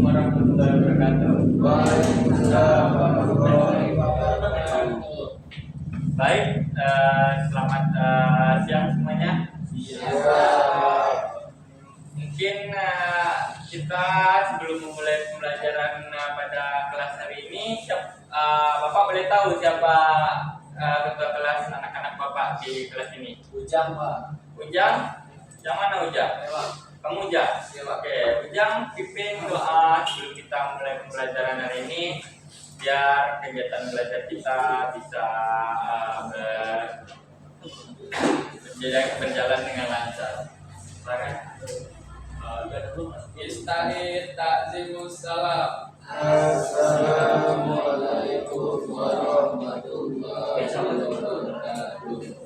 warahmatullahi wabarakatuh. Waalaikumsalam warahmatullahi wabarakatuh. Baik, selamat siang semuanya. Mungkin kita sebelum memulai pembelajaran pada kelas hari ini, Bapak boleh tahu siapa ketua kelas anak-anak Bapak di kelas ini? Ujang, Pak. Ujang? Yang mana Ujang? Kamu Ujang? Oke, Ujang pimpin doa sebelum kita mulai pembelajaran hari ini, biar kegiatan belajar kita bisa berjalan dengan lancar. Silakan. Istahid ta'zimus salam. Assalamualaikum warahmatullahi wabarakatuh.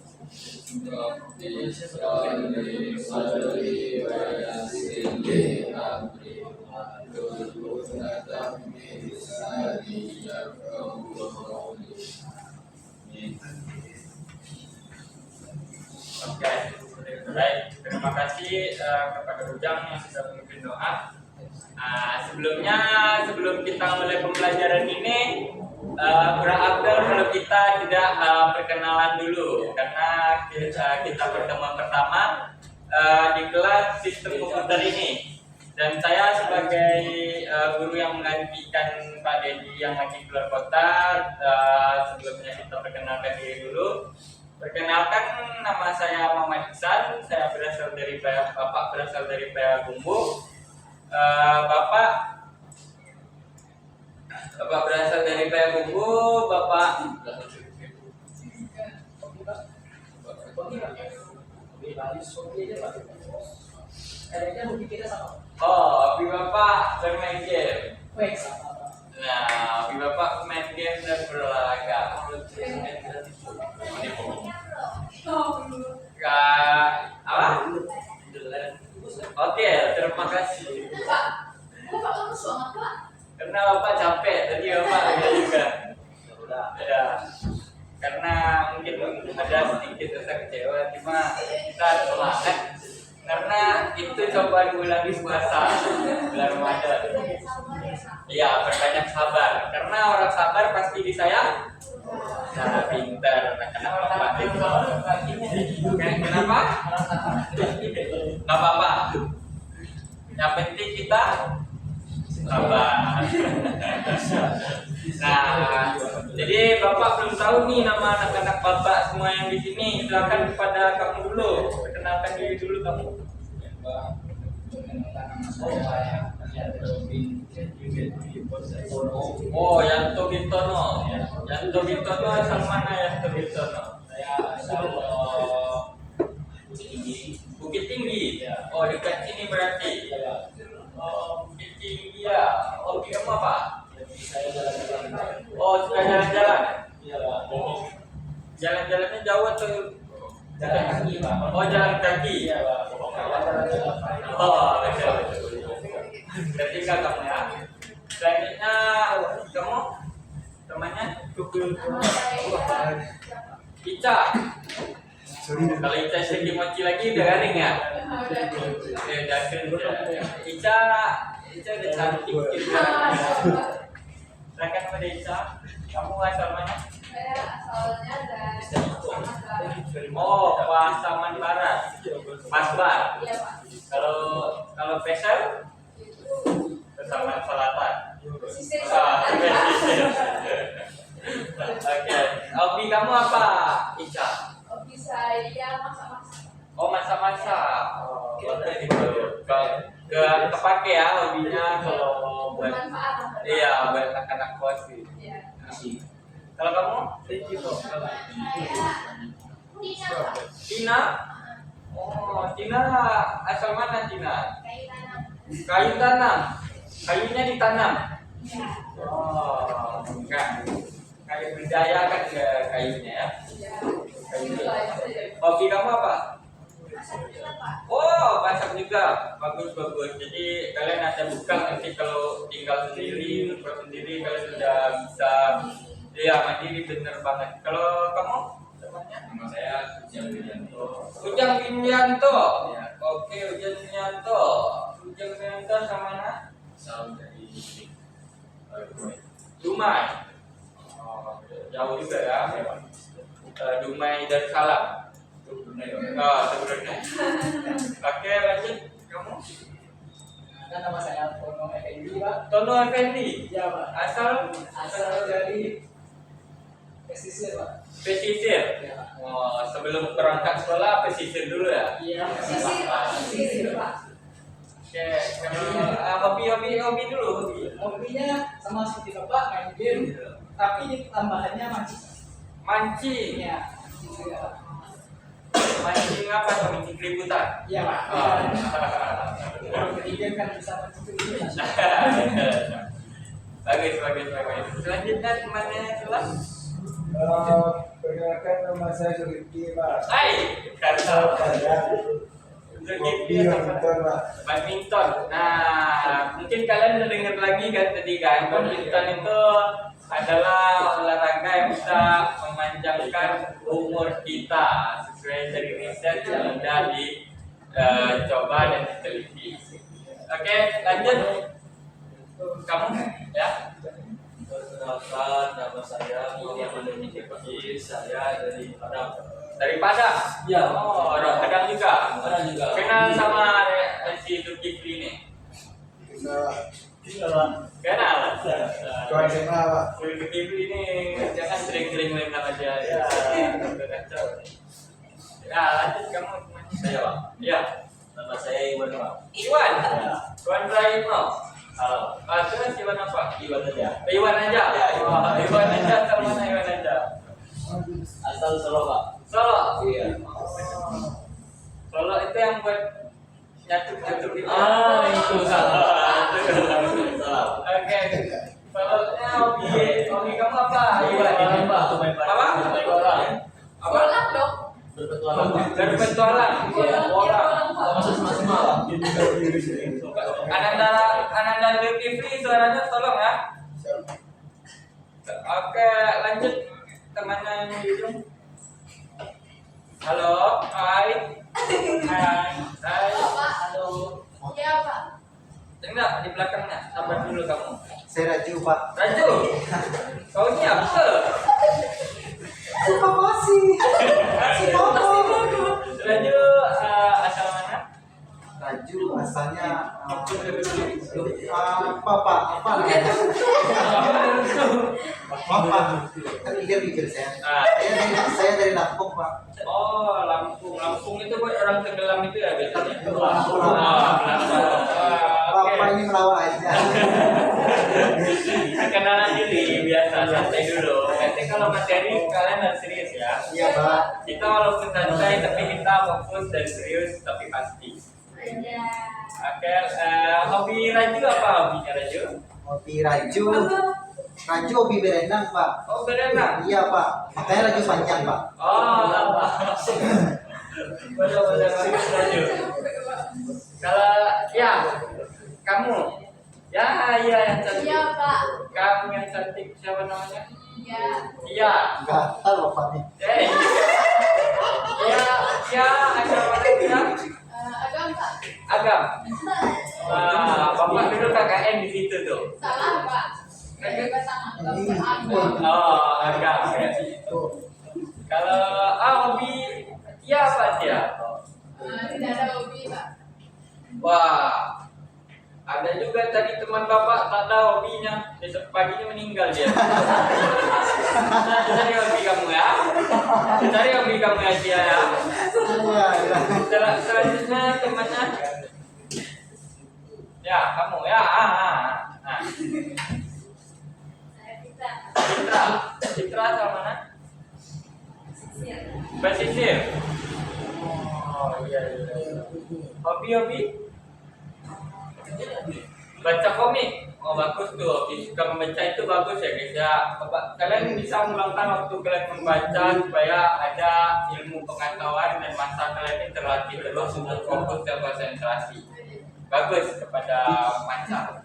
Rabbi sholli sadri wa yassir li amri wahlul 'uqdatam min lisani yafqahu qawli. Oke, baik. Terima kasih kepada Ujang yang sudah memimpin doa. Sebelum kita mulai pembelajaran ini, kurang afdal kalau kita tidak perkenalan dulu, karena kita pertemuan pertama di kelas sistem komputer ini. Dan saya sebagai guru yang menggantikan Pak Dedi yang lagi keluar kota, sebelumnya kita perkenalkan diri dulu. Perkenalkan, nama saya Muhammad Iksan. Saya berasal dari Bapak berasal dari Payakumbuh. Bapak berasal dari Payakumbuh. Bapak hobi Bapak bermain game. Nah, hobi Bapak bermain game dan berolahraga. Apa? Oke, terima kasih. Karena Bapak capek, tadi Bapak juga. Ya, karena mungkin ada sedikit rasa kecewa, cuma kita harus semangat. Karena itu coba bulan puasa, bulan Ramadan. Iya, berbanyak sabar. Karena orang sabar pasti disayang. Nah, pintar anak-anak Bapak itu. Kenapa? Nggak apa-apa. Yang penting kita sabar. Nah, jadi Bapak belum tahu nih nama anak-anak Bapak semua yang di sini. Silakan kepada kamu dulu. Perkenalkan diri dulu kamu. Oh, Yanto Bintono. Yanto Bintono asal mana Yanto Bintono? Saya asal Bukit Tinggi. Oh, dekat sini berarti. Oh, Bukit Tinggi ya. Oh, kamu apa? saya jalan-jalan. Oh, suka jalan-jalan. Iya, Pak. Jalan-jalannya jauh atau Jalan kaki, Pak. oh jalan kaki? Iya, Pak. Oh, betul. Berarti enggak kamu ya. Selanjutnya kamu temannya Ica. Kalau Ica sedikit mochi lagi udah garing ya? Udah kerja. Ica udah cantik gitu. Silakan pada Ica. Kamu asal mana? Saya asalnya dari Oh, Pasaman Barat. Pasbar. Iya, Pak. Kalau Pesel Itu Pasaman Selatan. sisir Oke. Hobi kamu apa, Ica? hobi saya masak-masak. Oh, masak-masak. Oh, kepake ya hobinya kalau buat Bermanfaat. iya buat anak-anak kos gitu. Iya. Kalau kamu? Saya Tina? Oh, Tina asal mana Tina? kayu tanam. Kayu tanam. Kayunya ditanam. Iya. Oh, enggak. Kayu budaya kan kayunya ya. Iya. Kayunya. Hobi kamu apa? Masak juga, Pak. Oh, masak juga. Bagus. Jadi kalian ada bekal nanti kalau tinggal sendiri, ngekos sendiri kalian sudah bisa mandiri bener banget. Kalau kamu? Nama saya Ujang Widianto. Ujang Windianto. Ya. Oke, Ujang Windianto. Ujang Windianto sama mana? Asal dari Dumai. Oh, jauh juga ya. Dumai Darussalam. Oh, sebenarnya. Oke, lanjut kamu. Kan nama saya Tono Effendi Pak. Tono Effendi. Iya Pak. Asal dari pesisir Pak. pesisir. Iya Pak. Oh, sebelum berangkat sekolah pesisir dulu ya. Iya. Sisir Pak, sisir Pak. Oke, hobi dulu. Hobinya sama seperti Bapak main game, tapi tambahannya mancing. Mancing. Iya. Mancing juga, Pak. Mancing apa? Mancing keributan. Iya Pak. Oh. Kalau ketiga kan bisa mancing keributan. bagus. Selanjutnya temannya kelas. Perkenalkan nama saya Zulkifli Pak. Hai, kata Hobi badminton Pak. badminton. Nah, mungkin kalian udah dengar lagi kan tadi kan, badminton itu adalah olahraga yang bisa memanjangkan umur kita sesuai dari riset yang sudah dicoba dan diteliti. Oke, lanjut. Kamu ya. Perkenalkan nama saya Muhammad Fikri, saya dari Padang. Dari Padang. Ya. Oh, orang Padang juga. Padang juga. Kenal sama si Zulkifli ini? Bisa Kenal. Kawan SMA Pak. Zulkifli ini jangan sering-sering main sama dia. Ya, udah kacau. Ya, lanjut kamu. Saya Pak. Ya, Nama saya Iwan Pak. Iwan. Ya. Iwan Rahimno. Halo. Terus Iwan apa? Iwan aja. Iwan aja. Ya, Oh, Iwan aja. Asal mana Iwan aja? Asal Solo Pak. Solo. Iya. Solo itu yang buat nyatuk itu. Itu salah. Salah. Oke. Solonya hobi kamu apa? Iwan Pak. Tuh main Apa? Apa? Bola dong. Berpetualang Pak. Berpetualang. Bola. Bola. Masuk semua Pak. Ananda Zulkifli suaranya tolong ya. Oke, lanjut temannya yang di ujung. Halo, hai. Hai. Pak. Halo. Iya Pak. Enggak, di belakangnya. Sabar dulu kamu. Saya Raju Pak. Raju. Kau ini apa? Terima kasih. Raju asal mana? Raju asalnya apa Pak? Apa namanya? Apa? Kan pikir saya. Saya dari Lampung Pak. Oh, Lampung. Lampung itu buat orang tenggelam itu ya biasanya. Lampung. Oke. Bapak ini melawak aja. Kenalan dulu biasa santai dulu. Nanti kalau materi kalian harus serius ya. Iya Pak. Kita walaupun santai tapi kita fokus dan serius tapi pasti. Iya. Oke, hobi Raju apa hobinya Raju? Hobi Raju. Raju hobi berenang Pak. Oh berenang. Iya Pak. Makanya Raju panjang Pak. Oh, boleh bagus Raju. Kalau ya kamu, ya yang cantik. Iya Pak. Kamu yang cantik siapa namanya? Iya. Iya. Enggak tahu Pak nih. Ya ada mana ya? Agam Pak. Agam. Wah, bapak dulu KKN di situ tuh. Salah Pak. Dari pasangan Agam. Oh, agam ya. Kalau hobi ya apa dia? Tidak ada hobi Pak. Wah, ada juga tadi teman bapak tak ada hobinya, besok paginya meninggal dia. Cari hobi kamu ya, cari hobi kamu ya dia ya. Selanjutnya temannya, ya kamu ya. Nah. Saya Citra. Citra sama mana? Sisir. Pesisir. Oh iya. Hobi. Baca komik. Oh bagus tuh. Hobi suka membaca itu bagus ya guys ya. Kalian bisa mengulangkan waktu kalian membaca supaya ada ilmu pengetahuan dan mata kalian ini terlatih terus untuk fokus dan konsentrasi. Bagus kepada mata.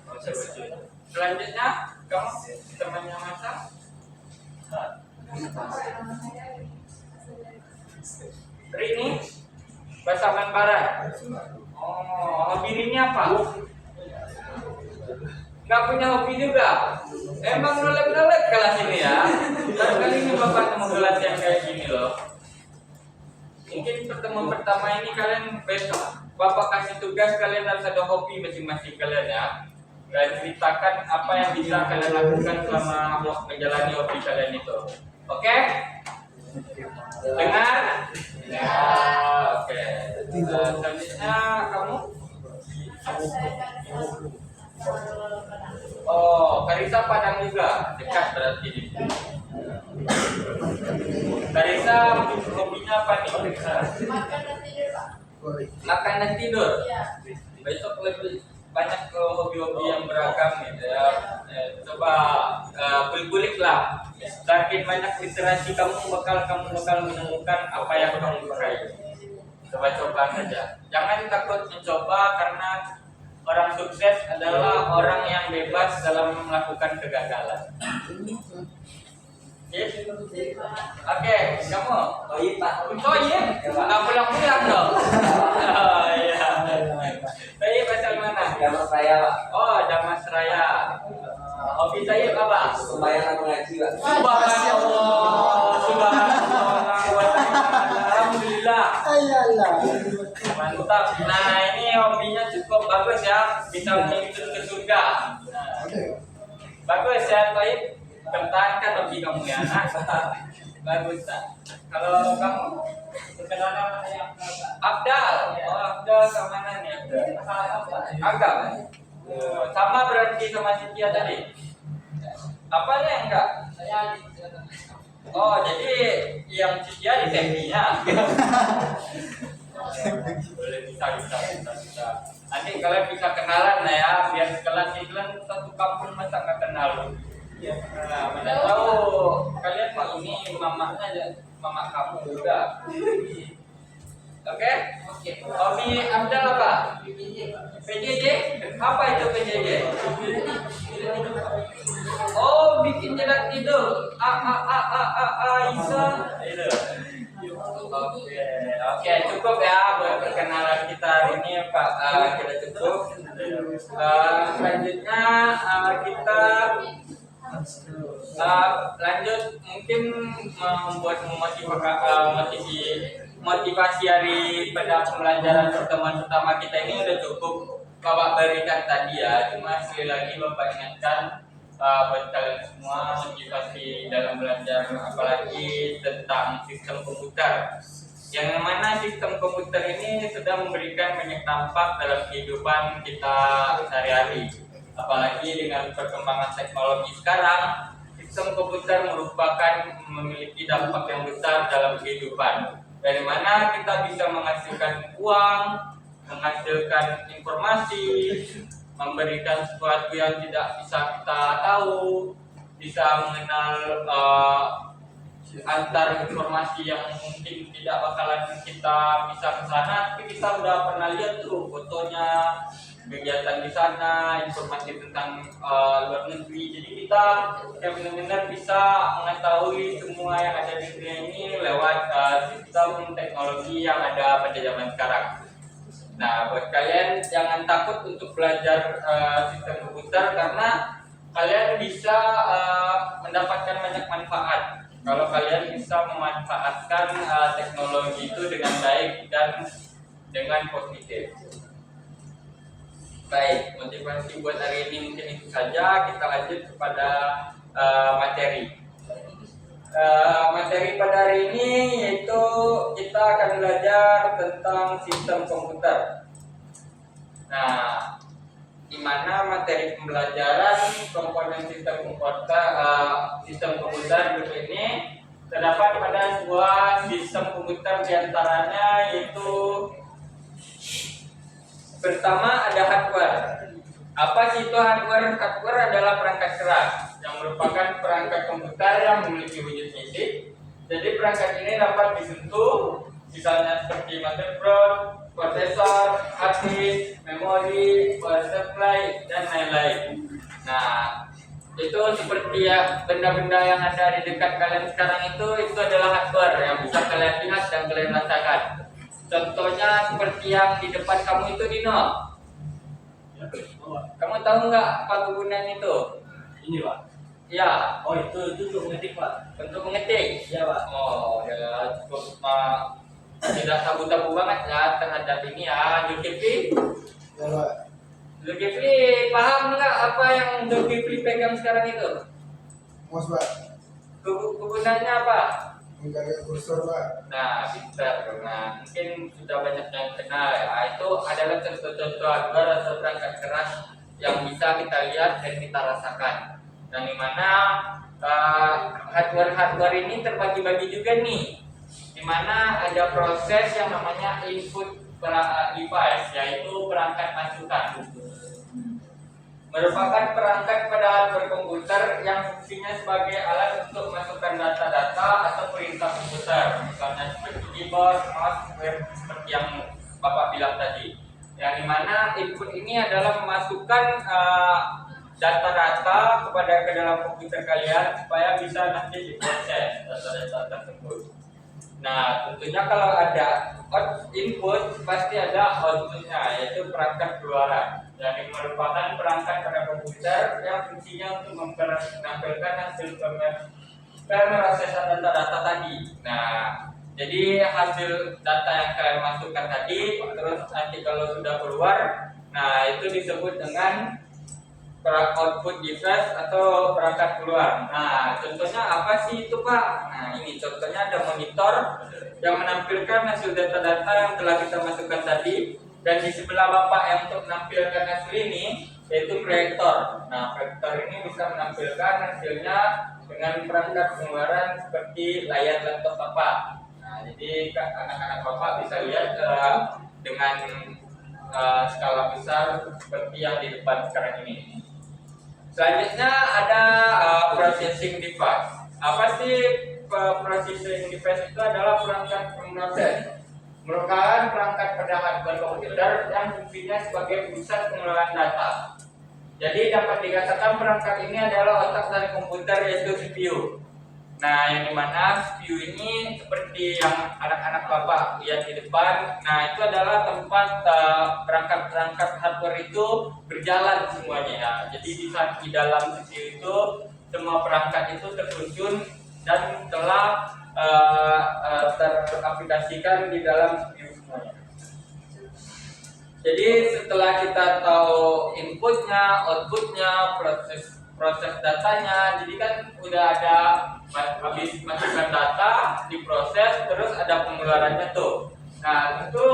Selanjutnya kamu temannya mata. Rini Pasaman Barat. Oh, hobi Rini apa? nggak punya hobi juga. Emang nolak-nolak kelas ini ya. Kali ini bapak mau kelas yang kayak gini loh. Mungkin pertemuan pertama ini kalian besok bapak kasih tugas, kalian harus ada hobi masing-masing kalian ya. Dan ceritakan apa yang bisa kalian lakukan selama menjalani hobi kalian itu. Oke? Dengar? Ya, oke. Selanjutnya kamu? Oh, Karisa Padang juga, dekat berarti ini. Karisa hobinya apa nih? Makan dan tidur, Pak. Makan dan tidur. Iya. Besok lebih banyak ke hobi-hobi yang beragam gitu ya. Coba kulik-kulik lah. Semakin banyak literasi kamu bakal menemukan apa yang kamu sukai. Coba-coba saja. Jangan takut mencoba, karena orang sukses adalah orang yang bebas dalam melakukan kegagalan. Yes. Oke, kamu? Oh iya Pak. Oh iya? Nggak pulang-pulang dong? Oh iya. Saya asal mana? Damas saya Pak. Oh, Damas Raya. Hobi saya apa? Lumayan aku ngaji Pak. Subhanallah. Subhanallah. Alhamdulillah. Ayalah. Mantap. Nah, ini hobinya cukup bagus ya. Bisa menuntut ke surga. Nah, bagus ya, Toib. Pertahankan hobi kamu ya. Bagus tak? Kalau kamu perkenalan saya Abdal. Oh, Abdal sama mana nih? Agak. Sama berarti sama Cynthia tadi. Apanya yang enggak? Saya Oh, jadi yang Cynthia di tekniknya. Boleh bisa. Nanti kalian bisa kenalan lah ya, biar kelas kalian satu kampung masa nggak kenal. Nah, mana tahu kalian mau ini mama kamu juga. Oke? Hobi Abdal apa? PJJ? Apa itu PJJ? Oh, bikin jenak tidur. Isa. Oke, cukup ya buat perkenalan kita hari ini, Pak. Kita cukup. Selanjutnya kita lanjut, mungkin membuat motivasi hari pada pembelajaran pertemuan pertama kita ini udah cukup Bapak berikan tadi ya. Cuma sekali lagi Bapak ingatkan buat kalian semua, motivasi dalam belajar apalagi tentang sistem komputer, yang mana sistem komputer ini sudah memberikan banyak dampak dalam kehidupan kita sehari-hari. Apalagi dengan perkembangan teknologi sekarang, sistem komputer merupakan memiliki dampak yang besar dalam kehidupan, dari mana kita bisa menghasilkan uang, menghasilkan informasi, memberikan sesuatu yang tidak bisa kita tahu, bisa mengenal antar informasi yang mungkin tidak bakalan kita bisa ke sana, tapi kita udah pernah lihat tuh fotonya, kegiatan di sana, informasi tentang luar negeri. Jadi kita benar-benar bisa mengetahui semua yang ada di dunia ini lewat sistem teknologi yang ada pada zaman sekarang. Nah, buat kalian jangan takut untuk belajar sistem komputer, karena kalian bisa mendapatkan banyak manfaat kalau kalian bisa memanfaatkan teknologi itu dengan baik dan dengan positif. Baik, motivasi buat hari ini mungkin itu saja. Kita lanjut kepada materi. Materi pada hari ini yaitu kita akan belajar tentang sistem komputer. Nah, di mana materi pembelajaran komponen sistem komputer berikut ini terdapat pada sebuah sistem komputer, diantaranya yaitu pertama ada hardware. Apa sih itu hardware? Hardware adalah perangkat keras yang merupakan perangkat komputer yang memiliki wujud fisik. Jadi perangkat ini dapat disentuh, misalnya seperti motherboard, prosesor, hard disk, memori, power supply, dan lain-lain. Nah, itu seperti ya benda-benda yang ada di dekat kalian sekarang itu adalah hardware yang bisa kalian lihat dan kalian rasakan. Contohnya seperti yang di depan kamu itu, Dino. Kamu tahu nggak apa kegunaan itu? Ini Pak. Ya, Oh itu untuk mengetik Pak. untuk mengetik. Iya Pak. Oh, ya cukup tidak tabu-tabu banget ya terhadap ini ya, Zulkifli. Ya, Pak. Zulkifli paham nggak apa yang Zulkifli pegang sekarang itu? Mas, Pak. Kegunaannya apa? Menjaga kursor, Pak. Nah, pintar. Nah, mungkin sudah banyak yang kenal ya. Itu adalah contoh-contoh hardware atau perangkat keras yang bisa kita lihat dan kita rasakan. Yang dimana hardware ini terbagi-bagi juga nih, dimana ada proses yang namanya input device, yaitu perangkat masukan. Merupakan perangkat pada hardware komputer yang fungsinya sebagai alat untuk masukkan data-data atau perintah komputer, misalnya seperti keyboard, mouse, web, seperti yang Bapak bilang tadi. Yang dimana input ini adalah memasukkan data-data ke dalam komputer kalian supaya bisa nanti diproses data-data tersebut. Nah, tentunya kalau ada input pasti ada outputnya, yaitu perangkat keluaran. Yang merupakan perangkat pada komputer yang fungsinya untuk menampilkan hasil pemrosesan data-data tadi. Nah, jadi hasil data yang kalian masukkan tadi, terus nanti kalau sudah keluar, nah itu disebut dengan output device atau perangkat keluar. Nah, contohnya apa sih itu Pak? Nah, ini contohnya ada monitor yang menampilkan hasil data-data yang telah kita masukkan tadi, dan di sebelah Bapak yang untuk menampilkan hasil ini yaitu proyektor. Nah, proyektor ini bisa menampilkan hasilnya dengan perangkat pengeluaran seperti layar laptop Bapak. Nah, jadi anak-anak Bapak bisa lihat dengan skala besar seperti yang di depan sekarang ini. Selanjutnya ada processing device. Apa sih processing device itu? Adalah perangkat pemroses. Merupakan perangkat pada hardware komputer yang fungsinya sebagai pusat pengelolaan data. Jadi dapat dikatakan perangkat ini adalah otak dari komputer, yaitu CPU. Nah, yang dimana CPU ini seperti yang anak-anak Bapak lihat di depan. Nah, itu adalah tempat perangkat-perangkat hardware itu berjalan semuanya ya. Jadi di dalam CPU itu semua perangkat itu tersusun dan telah teraplikasikan di dalam CPU semuanya. Jadi setelah kita tahu inputnya, outputnya, proses datanya, jadi kan udah ada habis masukkan data, diproses, terus ada pengeluarannya tuh. Nah, tentu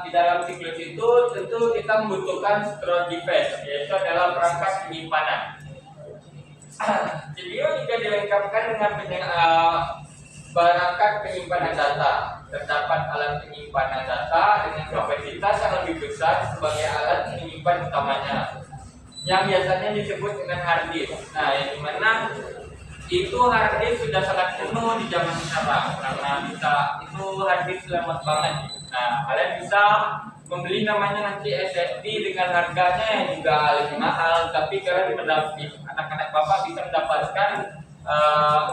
di dalam siklus itu tentu kita membutuhkan storage device, yaitu adalah perangkat penyimpanan. Jadi juga dilengkapkan dengan perangkat penyimpanan data. Terdapat alat penyimpanan data dengan kapasitas yang lebih besar sebagai alat penyimpan utamanya, yang biasanya disebut dengan hard disk. Nah, yang dimana itu hard disk sudah sangat penuh di zaman sekarang karena itu hard disk lemot banget. Nah, kalian bisa membeli namanya nanti SSD dengan harganya yang juga lebih mahal, tapi kalian anak-anak Bapak bisa mendapatkan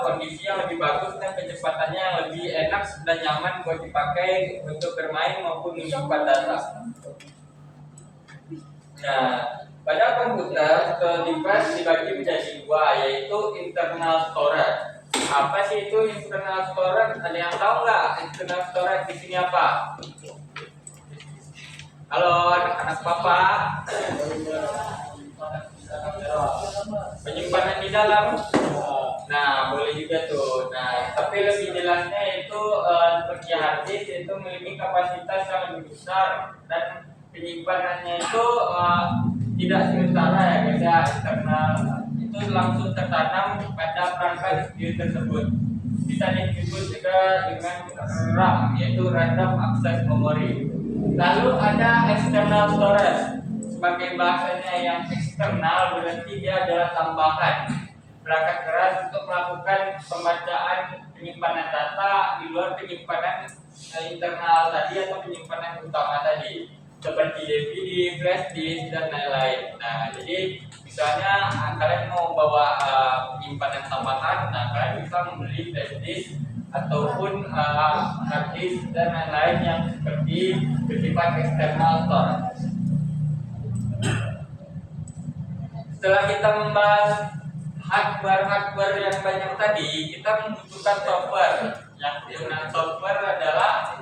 kondisi yang lebih bagus dan kecepatannya yang lebih enak dan nyaman buat dipakai untuk bermain maupun menyimpan data. Nah, pada komputer device dibagi menjadi dua, yaitu internal storage. Apa sih itu internal storage? Ada yang tahu nggak internal storage di sini apa? Halo anak-anak Papa. Penyimpanan di dalam. Nah, boleh juga tuh. Nah, tapi lebih jelasnya itu seperti hard disk, itu memiliki kapasitas yang lebih besar dan penyimpanannya itu tidak sementara ya guys ya, karena itu langsung tertanam pada perangkat CPU tersebut. Bisa disebut juga dengan RAM, yaitu Random Access Memory. Lalu ada external storage. Sebagai bahasanya yang eksternal berarti dia adalah tambahan perangkat keras untuk melakukan pembacaan penyimpanan data di luar penyimpanan internal tadi atau penyimpanan utama tadi, seperti DVD, flash disk dan lain-lain. Nah, jadi misalnya kalian mau bawa penyimpanan tambahan, nah kalian bisa membeli flash disk ataupun hard disk dan lain-lain yang seperti bersifat eksternal storage. setelah kita membahas hardware yang banyak tadi, kita membutuhkan software. Yang penggunaan software adalah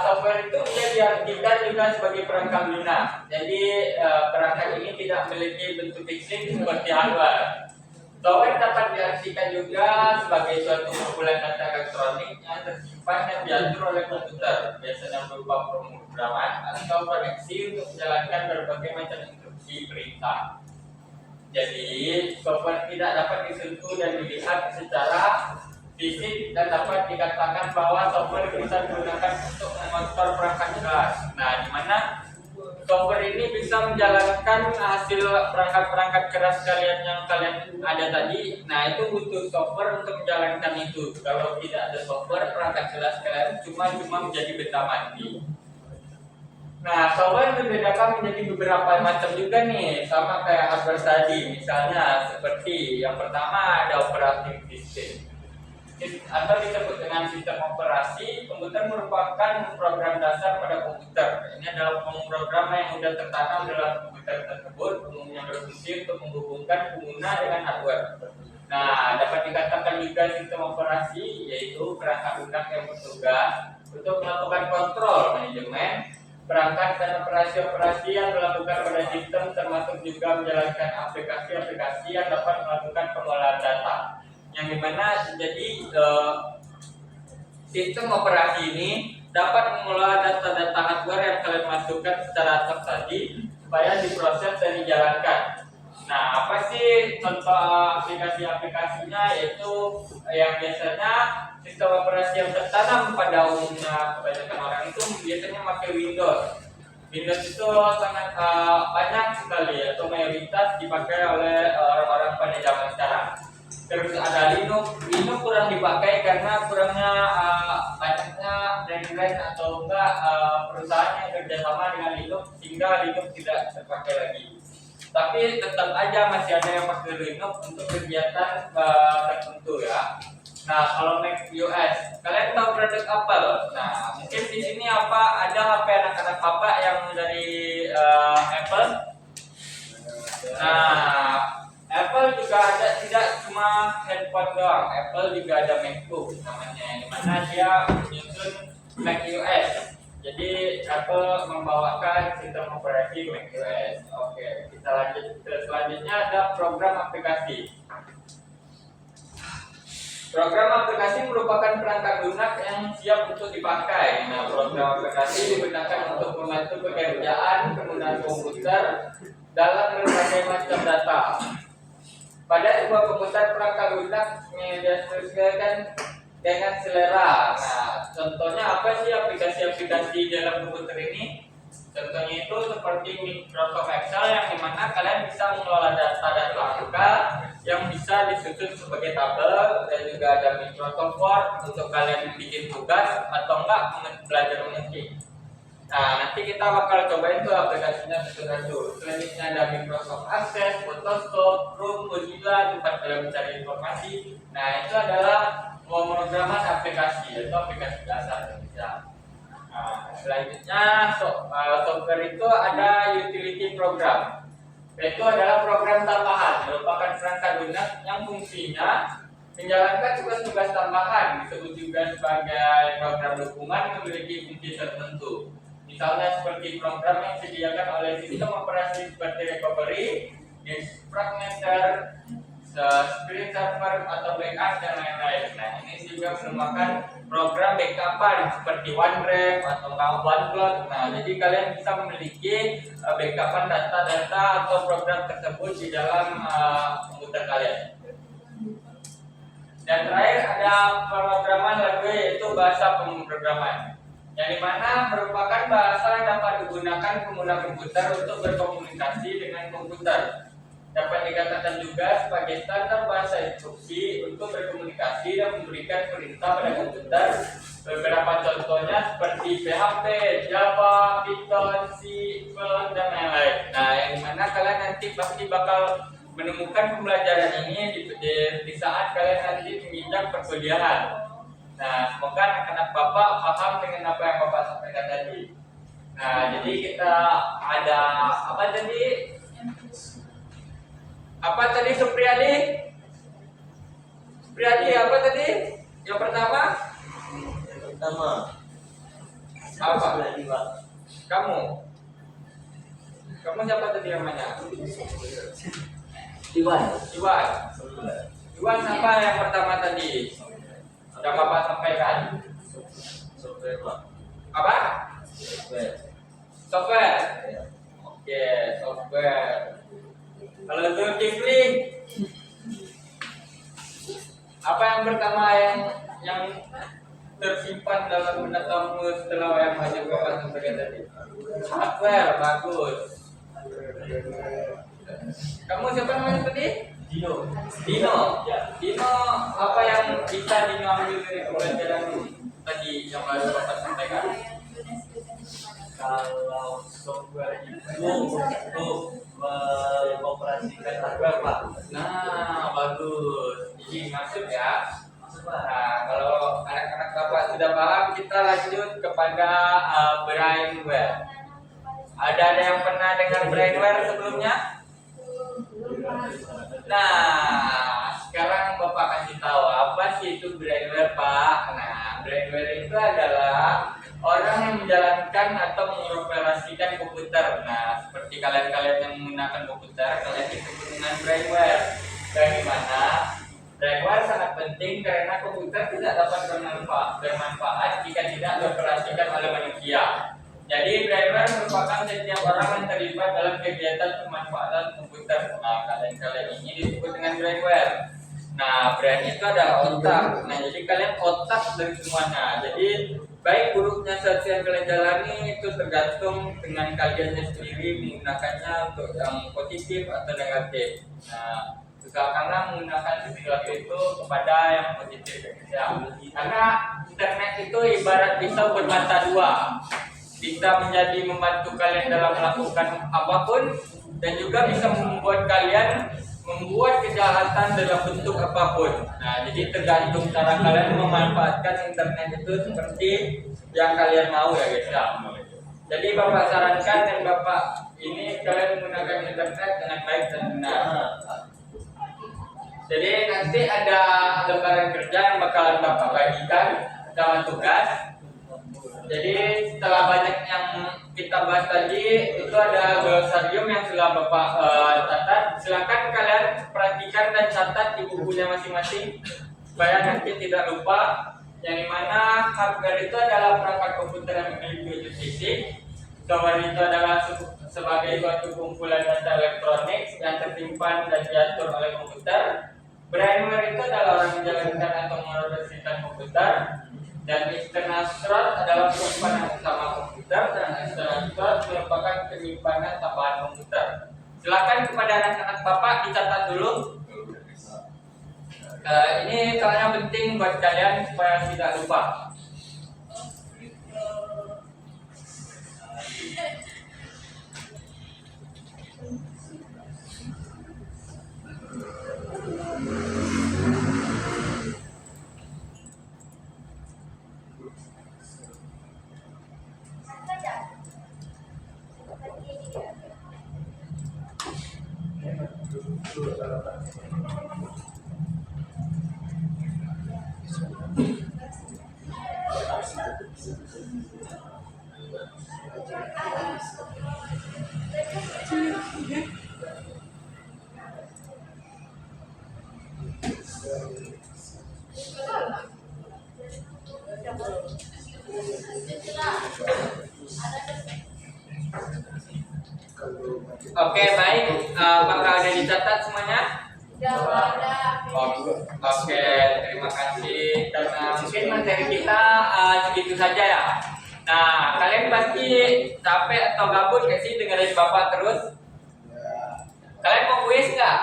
software itu bisa diartikan juga sebagai perangkat lunak. Jadi perangkat ini tidak memiliki bentuk fisik seperti hardware. Software dapat diartikan juga sebagai suatu kumpulan data elektronik yang tersimpan dan diatur oleh komputer, biasanya berupa pemrograman atau koneksi untuk menjalankan berbagai macam instruksi perintah. Jadi software tidak dapat disentuh dan dilihat secara fisik dan dapat dikatakan bahwa software bisa digunakan untuk mengontrol perangkat keras. Nah, di mana software ini bisa menjalankan hasil perangkat-perangkat keras kalian yang kalian ada tadi. Nah, itu butuh software untuk menjalankan itu. Kalau tidak ada software, perangkat keras kalian cuma menjadi benda mati. Nah, software dibedakan menjadi beberapa macam juga nih, sama kayak hardware tadi. Misalnya seperti yang pertama ada operating system, atau disebut dengan sistem operasi. Komputer merupakan program dasar pada komputer. Ini adalah pemrograman yang sudah tertanam dalam komputer tersebut, umumnya berfungsi untuk menghubungkan pengguna dengan hardware. Nah, dapat dikatakan juga sistem operasi yaitu perangkat lunak yang bertugas untuk melakukan kontrol, manajemen, perangkat dan operasi-operasi yang dilakukan pada sistem, termasuk juga menjalankan aplikasi-aplikasi yang dapat melakukan pengolahan data. Yang dimana jadi sistem operasi ini dapat mengelola data-data hardware yang kalian masukkan secara acak tadi supaya diproses dan dijalankan. Nah, apa sih contoh aplikasi-aplikasinya? Yaitu yang biasanya sistem operasi yang tertanam pada umumnya kebanyakan orang itu biasanya pakai Windows. Windows itu sangat banyak sekali atau mayoritas dipakai oleh orang-orang pada zaman sekarang. Terus ada Linux kurang dipakai karena kurangnya banyaknya brand-brand atau enggak perusahaan yang kerjasama dengan Linux sehingga Linux tidak terpakai lagi. Tapi tetap aja masih ada yang pakai Linux untuk kegiatan tertentu ya. Nah, kalau Mac OS, kalian tahu produk Apple? Nah, mungkin di sini ada HP anak-anak bapak yang dari Apple. Nah, Apple juga ada, tidak cuma handphone doang. Apple juga ada MacBook namanya, di mana dia menyusun Mac OS. Jadi Apple membawakan sistem operasi Mac OS. Oke, kita lanjut ke selanjutnya ada program aplikasi. Program aplikasi merupakan perangkat lunak yang siap untuk dipakai. Nah, program aplikasi digunakan untuk membantu pekerjaan penggunaan komputer dalam berbagai macam data. Pada sebuah komputer, perangkat lunak disesuaikan dengan selera. Nah, contohnya apa sih aplikasi-aplikasi dalam komputer ini? Contohnya itu seperti Microsoft Excel yang dimana kalian bisa mengelola data-data angka yang bisa disusun sebagai tabel, dan juga ada Microsoft Word untuk kalian bikin tugas atau enggak belajar mengetik. Nah, nanti kita bakal cobain tuh aplikasinya satu-satu. Selanjutnya ada Microsoft Access, Photoshop, Chrome, Mozilla, tempat kalian mencari informasi. Nah, itu adalah pemrograman aplikasi atau aplikasi dasar bisa. Nah, selanjutnya software itu ada utility program. Itu adalah program tambahan, merupakan perangkat lunak yang fungsinya menjalankan tugas-tugas tambahan, disebut juga sebagai program dukungan yang memiliki fungsi tertentu. Misalnya seperti program yang disediakan oleh sistem operasi seperti recovery, disk fragmenter, screen server atau backup dan lain-lain. Nah, ini juga merupakan program backupan seperti OneDrive atau OneCloud. Nah, jadi kalian bisa memiliki backupan data-data atau program tersebut di dalam komputer kalian. Dan terakhir ada pemrograman lagi, yaitu bahasa pemrograman, yang dimana merupakan bahasa yang dapat digunakan pengguna komputer untuk berkomunikasi dengan komputer. Dapat dikatakan juga sebagai standar bahasa instruksi untuk berkomunikasi dan memberikan perintah pada komputer. Beberapa contohnya seperti PHP, Java, Python, C, dan lain-lain. Nah, yang dimana kalian nanti pasti bakal menemukan pembelajaran ini di saat kalian nanti menginjak perkuliahan. Nah, semoga anak-anak Bapak paham dengan apa yang Bapak sampaikan tadi. Nah, jadi kita ada apa tadi? Apa tadi Supriyadi? Supriyadi apa tadi? Yang pertama? Apa? Kamu? Kamu siapa tadi namanya? Iwan. Iwan apa yang pertama tadi? Yang Bapak sampaikan? Apa? Software. Oke, software. Kalau Zulkifli, apa yang pertama yang tersimpan dalam benak kamu setelah yang wajib Bapak sampaikan tadi? Hardware, bagus. Kamu siapa namanya tadi? Dino. Dino, apa yang bisa Dino ambil dari pembelajaran tadi yang baru Bapak sampaikan? Kalau software itu untuk mengoperasikan hardware, Pak. Nah, bagus. Ini masuk ya. Nah, kalau anak-anak Bapak sudah paham, kita lanjut kepada brainware. Ada yang pernah dengar brainware sebelumnya? Nah, sekarang Bapak kasih tahu apa sih itu brainware, Pak. Nah, brainware itu adalah orang yang menjalankan atau mengoperasikan komputer. Nah, seperti kalian-kalian yang menggunakan komputer, kalian disebut dengan brainware. Dari mana? Brainware sangat penting karena komputer tidak dapat bermanfaat jika tidak dioperasikan oleh manusia. Jadi brainware merupakan setiap orang yang terlibat dalam kegiatan pemanfaatan komputer. Nah, kalian ini disebut dengan brainware. Nah, brain itu adalah otak. Nah, jadi kalian otak dari semuanya. Jadi baik buruknya sesuatu yang kalian jalani itu tergantung dengan kaliannya sendiri menggunakannya untuk yang positif atau negatif. Nah, usahakanlah menggunakan sesuatu itu kepada yang positif ya. Karena internet itu ibarat pisau bermata dua. Bisa menjadi membantu kalian dalam melakukan apapun dan juga bisa membuat kalian membuat kejahatan dalam bentuk apapun. Nah, jadi tergantung cara kalian memanfaatkan internet itu seperti yang kalian mau ya guys ya. Jadi Bapak sarankan dan Bapak ini kalian menggunakan internet dengan baik dan benar. Jadi nanti ada lembaran kerja yang bakalan Bapak bagikan dalam tugas. Jadi setelah banyak yang kita bahas tadi, itu ada glosarium yang sudah Bapak catat. Silakan kalian perhatikan dan catat di bukunya masing-masing supaya nanti tidak lupa. Yang dimana hardware itu adalah perangkat komputer yang memiliki wujud fisik. Software itu adalah sebagai suatu kumpulan data elektronik yang tersimpan dan diatur oleh komputer. Brainware itu adalah orang menjalankan atau mengoperasikan komputer. Dan internal storage adalah penyimpanan utama komputer dan external storage merupakan penyimpanan tambahan komputer. Silakan kepada anak-anak Bapak dicatat dulu. Ini soalnya penting buat kalian supaya tidak lupa. Oke, baik. Apakah udah dicatat semuanya? Oke, terima kasih. Karena mungkin materi kita segitu saja ya. Nah, kalian pasti capek atau gabut nggak sih dengerin Bapak terus? Kalian mau kuis nggak?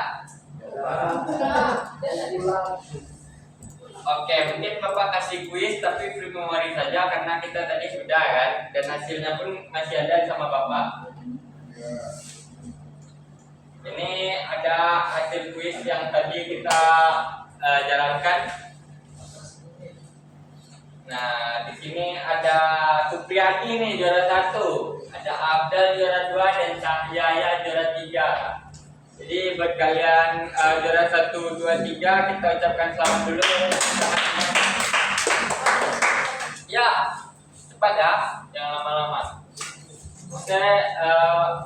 Oke, mungkin Bapak kasih kuis tapi free memory saja karena kita tadi sudah kan, dan hasilnya pun masih ada sama Bapak. Ini ada hasil kuis yang tadi kita jalankan. Nah, di sini ada Supriyadi nih juara 1, ada Abdal juara 2 dan Cahyaya juara 3. Jadi Jadi buat kalian juara 1, 2, 3 kita ucapkan selamat dulu. Ya, cepat ya, jangan lama-lama. Oke,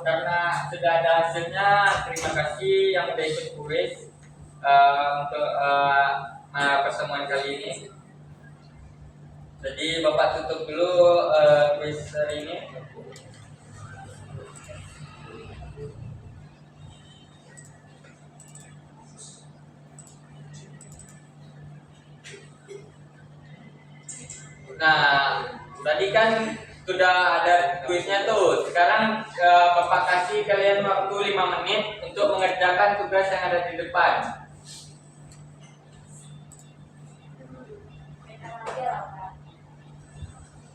karena sudah ada hasilnya, terima kasih yang udah ikut kuis untuk pertemuan kali ini. Jadi Bapak tutup dulu kuis hari ini. Nah, tadi kan sudah ada kuisnya tuh. Sekarang Bapak kasih kalian waktu 5 menit untuk mengerjakan tugas yang ada di depan.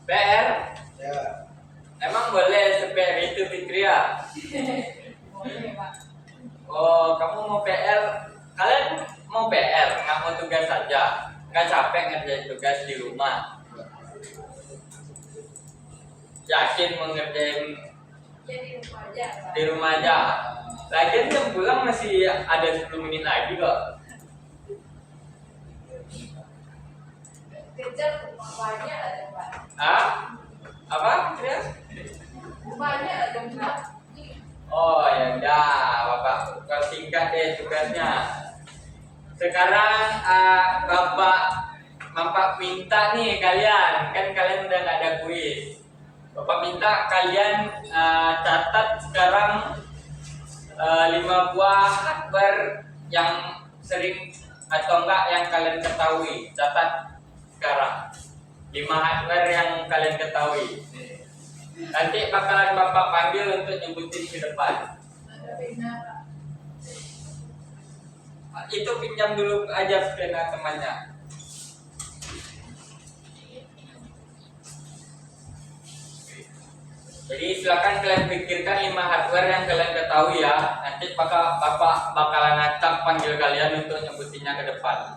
PR? Ya. Emang boleh se-PR itu Fitria? Boleh, Pak. Oh, kamu mau PR? Kalian mau PR? Nggak mau tugas saja? Nggak capek ngerjain tugas di rumah? Yakin mau ngerjain Jadi rumah aja, Pak. di rumah aja? Lagian jam pulang masih ada 10 menit lagi kok. Kejar rumahnya ada, Pak. Hah? Apa? Fitria? Rumahnya ada, Pak. Oh ya udah, Bapak singkat deh tugasnya. Sekarang Bapak minta nih kalian, kan kalian udah nggak ada kuis. Bapak minta kalian catat sekarang 5 buah akbar yang sering atau enggak yang kalian ketahui. Catat sekarang 5 akbar yang kalian ketahui. Nanti bakalan Bapak panggil untuk nyebutin ke depan. Ada pena, Pak. Itu pinjam dulu aja pena temannya. Jadi silakan kalian pikirkan 5 hardware yang kalian ketahui ya. Nanti Bapak bakalan acak panggil kalian untuk nyebutinnya ke depan.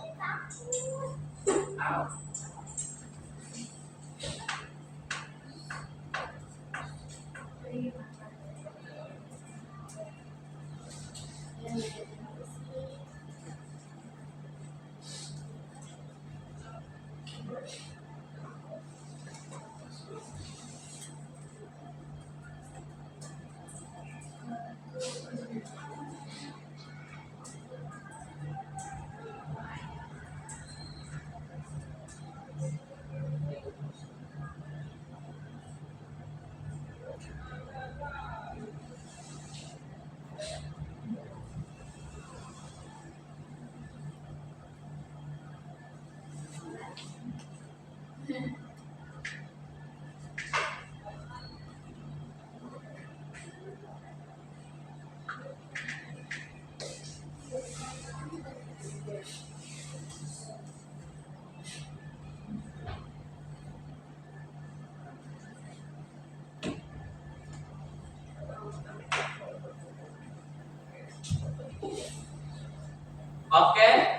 Oke,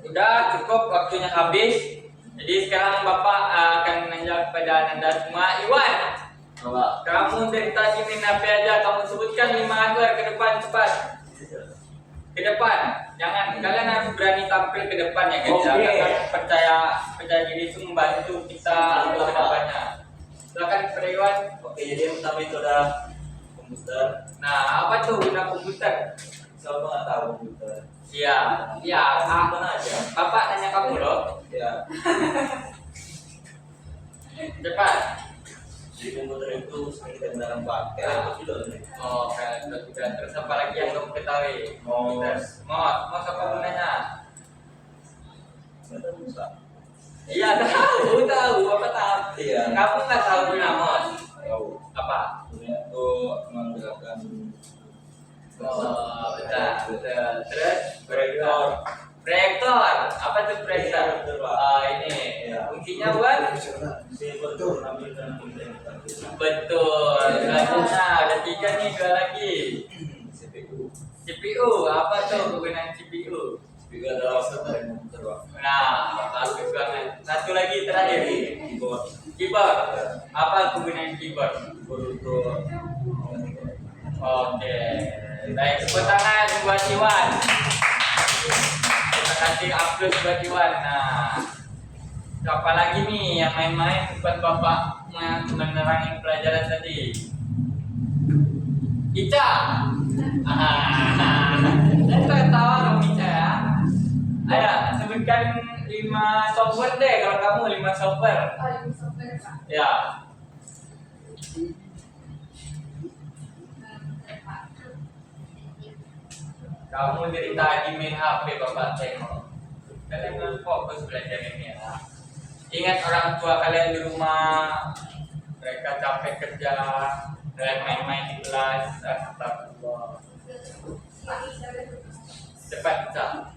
udah cukup waktunya habis. Jadi sekarang Bapak akan menanyakan kepada Anda semua. Iwan, kamu dari tadi main HP aja. Kamu sebutkan 5 hardware ke depan cepat. Ke depan, jangan kalian harus berani tampil ke depan ya guys. Jangan percaya diri itu membantu kita untuk ke depannya. Silakan kepada Iwan. Oke, jadi yang pertama itu adalah komputer. Nah, apa tuh guna komputer? Saya nggak tahu komputer. Iya, Mana aja? Bapak tanya kamu loh. Ya, Cepat. di komputer itu sering kita gunakan pakai laptop juga nih. Oh, kan juga. Terus apa lagi yang kamu ketahui? Mouse. Mouse apa gunanya? Nggak tahu bisa. Iya tahu, apa tahu? Iya. Kamu nggak tahu guna mouse? Tahu. Apa? Punya itu menggerakkan. Oh, betul. Terus proyektor. Apa tuh proyektor? Oh, ini. Iya. Fungsinya buat? Betul. Menampilkan konten kita. Betul. Selanjutnya ada 3 nih, 2 lagi. CPU. CPU, apa tuh kegunaan CPU? CPU adalah server komputer, Pak. Nah, bagus banget. Satu lagi terakhir. Keyboard. Keyboard. Apa kegunaan keyboard? Keyboard untuk Oke. Baik. Tepuk tangan buat Iwan. Terima kasih aplaus buat Iwan. Nah, siapa lagi nih yang main-main buat Bapak menerangin pelajaran tadi? Ica. Saya ketawa dong Ica ya. Ayo sebutkan 5 software deh kalau kamu 5 software. Ya. Kamu dari tadi main HP Bapak tengok. Kalian belum fokus belajar ini ya. Ingat orang tua kalian di rumah, mereka capek kerja, kalian main-main di kelas. Astagfirullah. Cepat Ica.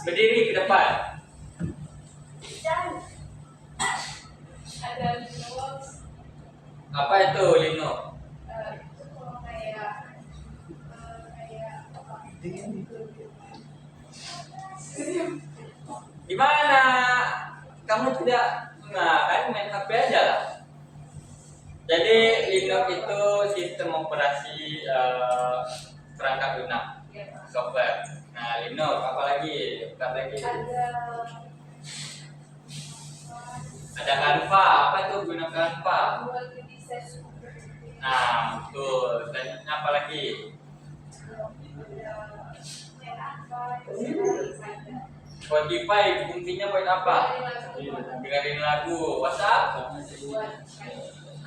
Berdiri ke depan. Ada Linux, Apa itu Lino? itu kalau kayak apa? Gimana? Kamu tidak kan main HP aja lah. Jadi Linux itu sistem operasi perangkat lunak software. Nah Linux apalagi? Ada Canva. Apa itu guna Canva? Buat desain super. Nah betul. Selanjutnya apa lagi? Spotify fungsinya buat apa? Dengerin lagu. WhatsApp?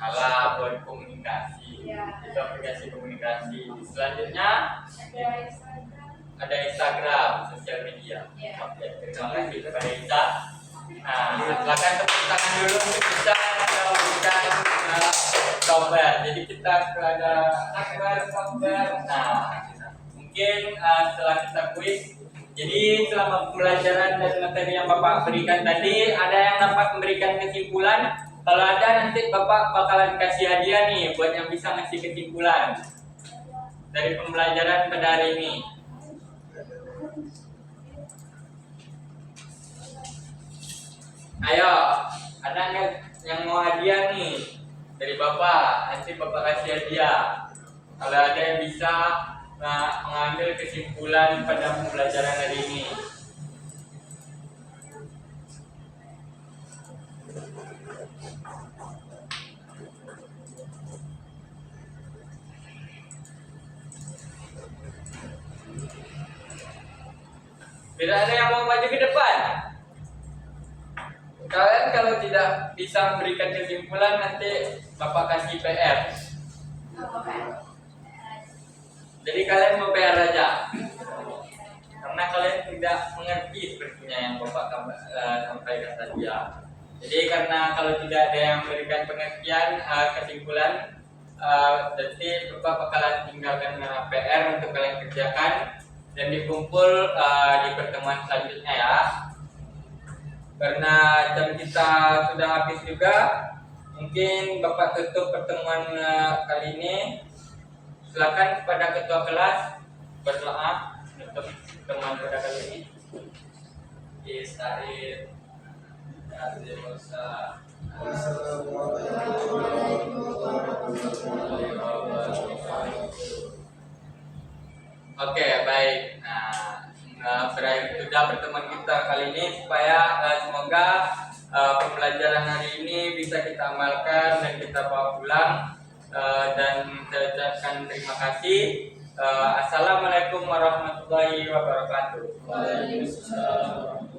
Salah, buat komunikasi. Itu aplikasi komunikasi. Selanjutnya ada Instagram, sosial media. Oke, terima kasih kepada Ica. Nah, silakan tepuk tangan dulu untuk Ica yang memberikan software. Jadi kita ada software. Nah, mungkin setelah kita kuis. Jadi selama pembelajaran dan materi yang Bapak berikan tadi, ada yang dapat memberikan kesimpulan? Kalau ada nanti Bapak bakalan kasih hadiah nih buat yang bisa ngasih kesimpulan dari pembelajaran pada hari ini. Ayo, ada nggak yang mau hadiah nih dari Bapak? Nanti Bapak kasih hadiah. Kalau ada yang bisa mengambil kesimpulan pada pembelajaran hari ini. Tidak ada yang mau maju ke depan. Kalian kalau tidak bisa memberikan kesimpulan, nanti Bapak kasih PR. Jadi kalian mau PR aja, karena kalian tidak mengerti sepertinya yang Bapak sampaikan tadi ya. Jadi karena kalau tidak ada yang memberikan pengertian kesimpulan, nanti Bapak bakalan tinggalkan PR untuk kalian kerjakan dan dikumpul di pertemuan selanjutnya ya. Karena jam kita sudah habis juga, mungkin Bapak tutup pertemuan kali ini. Silakan kepada ketua kelas berdoa untuk pertemuan pada kali ini. Istirahat. Oke, baik. Nah, berakhir sudah pertemuan kita kali ini, supaya semoga pembelajaran hari ini bisa kita amalkan dan kita bawa pulang. Dan saya ucapkan terima kasih. Assalamualaikum warahmatullahi wabarakatuh. Waalaikumsalam.